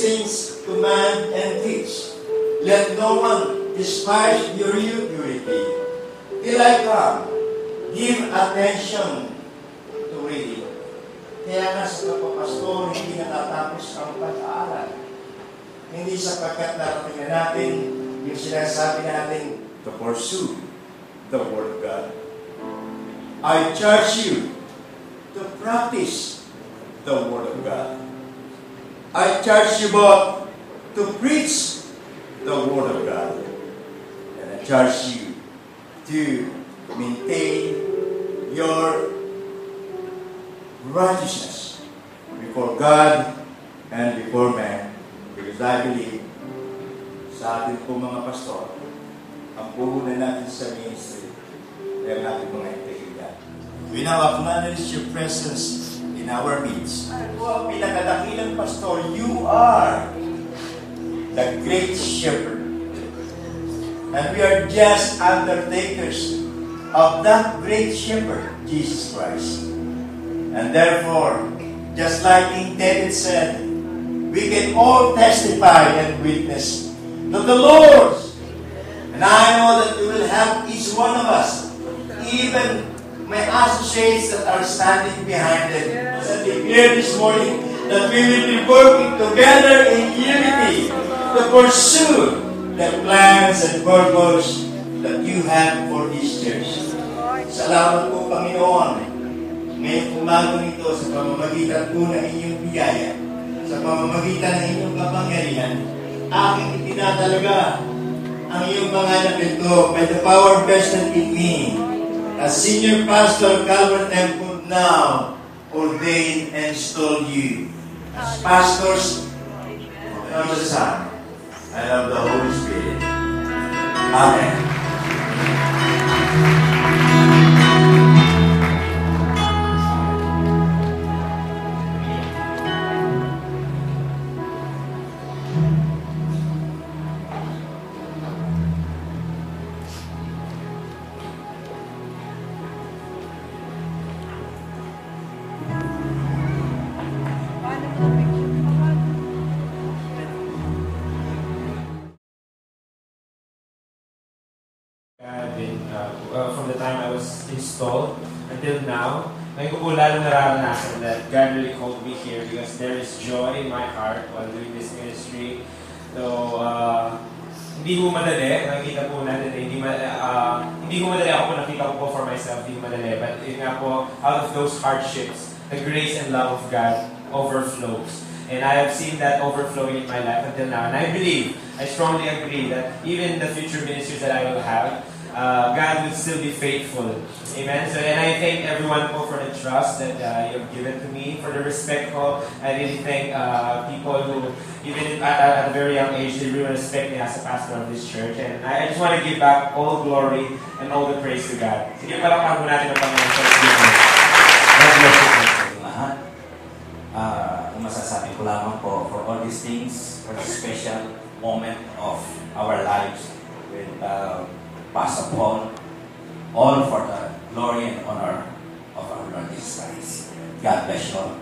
these things command and teach. Let no one despise your purity. Till I come, give attention to reading. Kaya nga sa kapapastor, hindi natatapos ang pag-aaral. Hindi sapagkat narating natin yung sinasabi natin to pursue the Word of God. I charge you to practice the Word of God. I charge you both to preach the Word of God. And I charge you to maintain your righteousness before God and before man. Because I believe sa atin po mga pastor, ang puhunan natin sa ministry ay ang ating mga integridad. We now acknowledge your presence in our midst. Ano ang pinakadakilang pastor? You are the great shepherd. And we are just undertakers of that great shepherd, Jesus Christ. And therefore, just like King David said, we can all testify and witness to the Lord. And I know that you will have each one of us, even my associates that are standing behind them, as I declare this morning, that we will be working together in unity to pursue the plans and purpose that you have for this church. Salamat po, Panginoon, ngayong umagang ito sa pamamagitan po ng inyong biyaya, sa pamamagitan ng inyong kapangyarihan, aking itinatalaga ang iyong pangalan ito by the power vested in me as Senior Pastor Calvary Temple now ordained and installed you as pastors of the Son and of the Holy Spirit. Amen. From the time I was installed until now, ngayon ko po lalo nararanasan that God really called me here because there is joy in my heart while doing this ministry. So, hindi ko madali, nakikita po natin, hindi ko madali ako po nakita ko po for myself, hindi ko madali. But yun nga po, out of those hardships, the grace and love of God overflows. And I have seen that overflowing in my life until now. And I believe, I strongly agree that even the future ministries that I will have, God will still be faithful. Amen. So, and I thank everyone po for the trust that you have given to me, for the respect ko. I really thank people who, even at a very young age, they really respect me as a pastor of this church. And I just want to give back all glory and all the praise to God. Sige, palakpakan po natin ang Panginoon sa Panginoon. God bless you po sa lahat. Masasabi ko lamang po, for all these things, for this special moment of our lives with Pastor Paul, all for the glory and honor of our Lord Jesus Christ. God bless you all.